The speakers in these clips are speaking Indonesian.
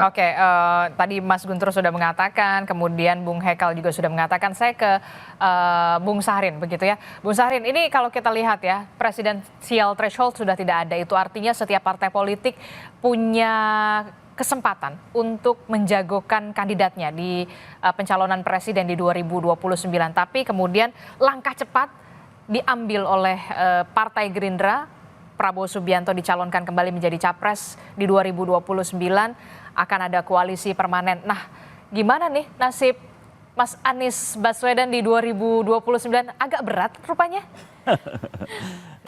Oke, tadi Mas Guntur sudah mengatakan, kemudian Bung Hekal juga sudah mengatakan, saya ke Bung Sahrin begitu ya. Bung Sahrin, ini kalau kita lihat ya, presidensial threshold sudah tidak ada, itu artinya setiap partai politik punya kesempatan untuk menjagokan kandidatnya di pencalonan presiden di 2029. Tapi kemudian langkah cepat diambil oleh Partai Gerindra. Prabowo Subianto dicalonkan kembali menjadi capres di 2029, akan ada koalisi permanen. Nah, gimana nih nasib Mas Anies Baswedan di 2029? Agak berat rupanya.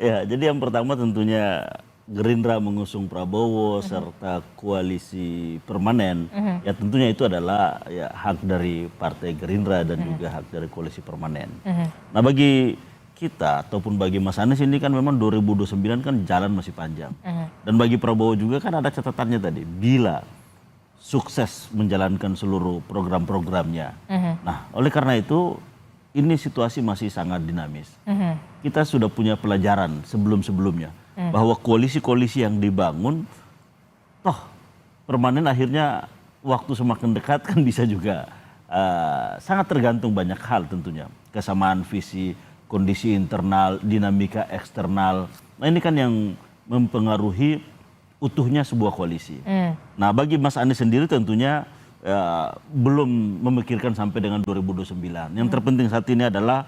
Ya, jadi yang pertama tentunya Gerindra mengusung Prabowo serta koalisi permanen. Ya tentunya itu adalah ya, hak dari Partai Gerindra dan juga hak dari koalisi permanen. Nah, bagi kita ataupun bagi Mas Anies ini kan memang 2029 kan jalan masih panjang. Dan bagi Prabowo juga kan ada catatannya tadi, bila sukses menjalankan seluruh program-programnya. Nah, oleh karena itu ini situasi masih sangat dinamis. Kita sudah punya pelajaran sebelum-sebelumnya bahwa koalisi-koalisi yang dibangun toh permanen akhirnya waktu semakin dekat kan bisa juga sangat tergantung banyak hal tentunya. Kesamaan visi, kondisi internal, dinamika eksternal. Nah ini kan yang mempengaruhi utuhnya sebuah koalisi. Nah bagi Mas Anies sendiri tentunya belum memikirkan sampai dengan 2029. Yang terpenting saat ini adalah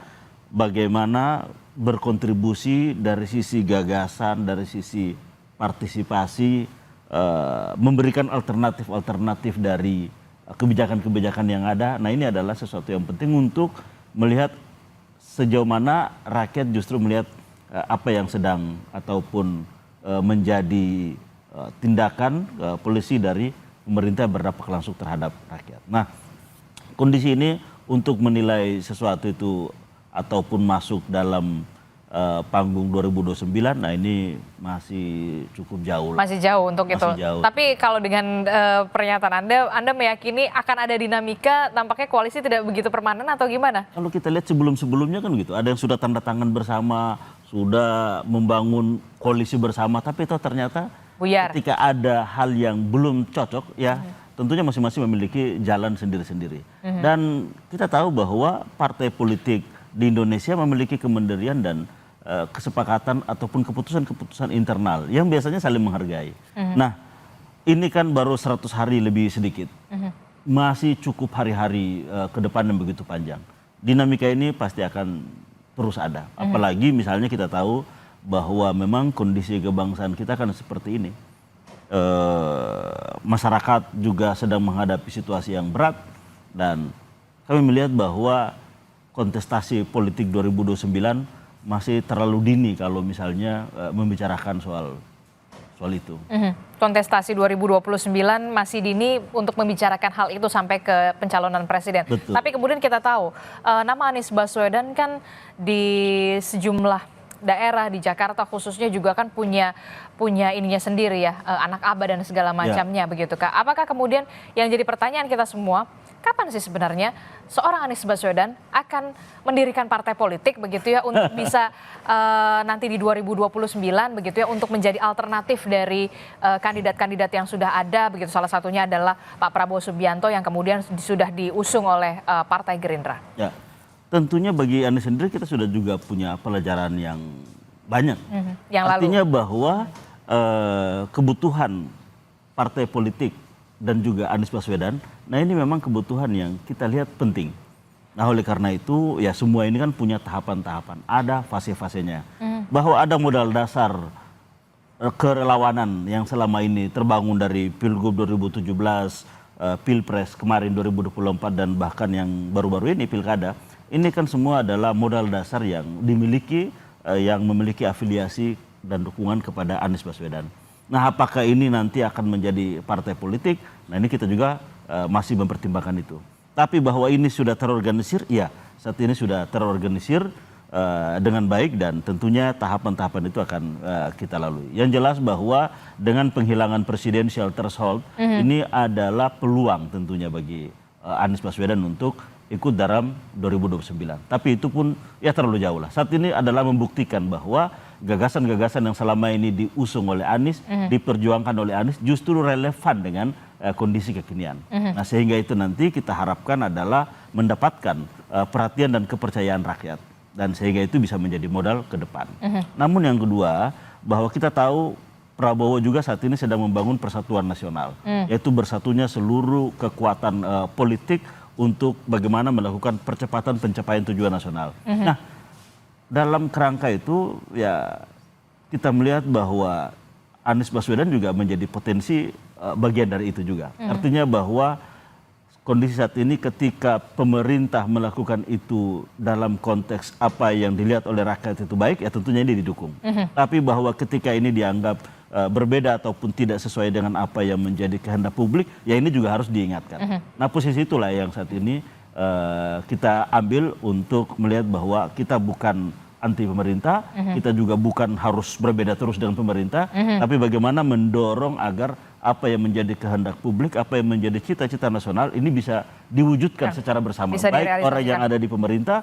bagaimana berkontribusi dari sisi gagasan, dari sisi partisipasi, memberikan alternatif-alternatif dari kebijakan-kebijakan yang ada. Nah ini adalah sesuatu yang penting untuk melihat sejauh mana rakyat justru melihat apa yang sedang ataupun menjadi tindakan polisi dari pemerintah berdampak langsung terhadap rakyat. Nah, kondisi ini untuk menilai sesuatu itu ataupun masuk dalam panggung 2029, nah ini masih cukup jauh. Masih jauh untuk itu. Jauh. Tapi kalau dengan pernyataan Anda meyakini akan ada dinamika, tampaknya koalisi tidak begitu permanen atau gimana? Kalau kita lihat sebelum-sebelumnya kan gitu, ada yang sudah tanda tangan bersama, sudah membangun koalisi bersama, tapi itu ternyata buyar. Ketika ada hal yang belum cocok, ya tentunya masing-masing memiliki jalan sendiri-sendiri. Dan kita tahu bahwa partai politik di Indonesia memiliki kemandirian dan kesepakatan ataupun keputusan-keputusan internal yang biasanya saling menghargai. Nah, ini kan baru 100 hari lebih sedikit. Masih cukup hari-hari ke depan yang begitu panjang. Dinamika ini pasti akan terus ada. Apalagi misalnya kita tahu bahwa memang kondisi kebangsaan kita kan seperti ini. Masyarakat juga sedang menghadapi situasi yang berat dan kami melihat bahwa kontestasi politik 2029 masih terlalu dini kalau misalnya membicarakan soal itu. Kontestasi 2029 masih dini untuk membicarakan hal itu sampai ke pencalonan presiden. Betul. Tapi kemudian kita tahu nama Anies Baswedan kan di sejumlah daerah di Jakarta khususnya juga kan punya ininya sendiri ya, anak aba dan segala macamnya begitu Kak. Apakah kemudian yang jadi pertanyaan kita semua, kapan sih sebenarnya seorang Anies Baswedan akan mendirikan partai politik begitu ya untuk bisa nanti di 2029 begitu ya untuk menjadi alternatif dari kandidat-kandidat yang sudah ada begitu, salah satunya adalah Pak Prabowo Subianto yang kemudian sudah diusung oleh Partai Gerindra. Ya, tentunya bagi Anies sendiri kita sudah juga punya pelajaran yang banyak. Yang artinya lalu. Bahwa kebutuhan partai politik dan juga Anies Baswedan, nah ini memang kebutuhan yang kita lihat penting. Nah oleh karena itu ya semua ini kan punya tahapan-tahapan, ada fase-fasenya. Bahwa ada modal dasar kerelawanan yang selama ini terbangun dari Pilgub 2017, Pilpres kemarin 2024 dan bahkan yang baru-baru ini Pilkada, ini kan semua adalah modal dasar yang dimiliki, yang memiliki afiliasi dan dukungan kepada Anies Baswedan. Nah apakah ini nanti akan menjadi partai politik? Nah ini kita juga masih mempertimbangkan itu. Tapi bahwa ini sudah terorganisir, ya saat ini sudah terorganisir dengan baik dan tentunya tahapan-tahapan itu akan kita lalui. Yang jelas bahwa dengan penghilangan presidensial threshold ini adalah peluang tentunya bagi Anies Baswedan untuk ikut dalam 2029. Tapi itu pun ya terlalu jauh lah. Saat ini adalah membuktikan bahwa gagasan-gagasan yang selama ini diusung oleh Anies, diperjuangkan oleh Anies justru relevan dengan kondisi kekinian. Nah, sehingga itu nanti kita harapkan adalah mendapatkan perhatian dan kepercayaan rakyat, dan sehingga itu bisa menjadi modal ke depan. Namun yang kedua, bahwa kita tahu Prabowo juga saat ini sedang membangun persatuan nasional, yaitu bersatunya seluruh kekuatan politik untuk bagaimana melakukan percepatan pencapaian tujuan nasional. Nah, dalam kerangka itu ya kita melihat bahwa Anies Baswedan juga menjadi potensi bagian dari itu juga. Artinya bahwa kondisi saat ini ketika pemerintah melakukan itu dalam konteks apa yang dilihat oleh rakyat itu baik, ya tentunya ini didukung. Tapi bahwa ketika ini dianggap berbeda ataupun tidak sesuai dengan apa yang menjadi kehendak publik, ya ini juga harus diingatkan. Nah, posisi itulah yang saat ini kita ambil untuk melihat bahwa kita bukan anti pemerintah, kita juga bukan harus berbeda terus dengan pemerintah, tapi bagaimana mendorong agar apa yang menjadi kehendak publik, apa yang menjadi cita-cita nasional ini bisa diwujudkan secara bersama. Baik orang yang ada di pemerintah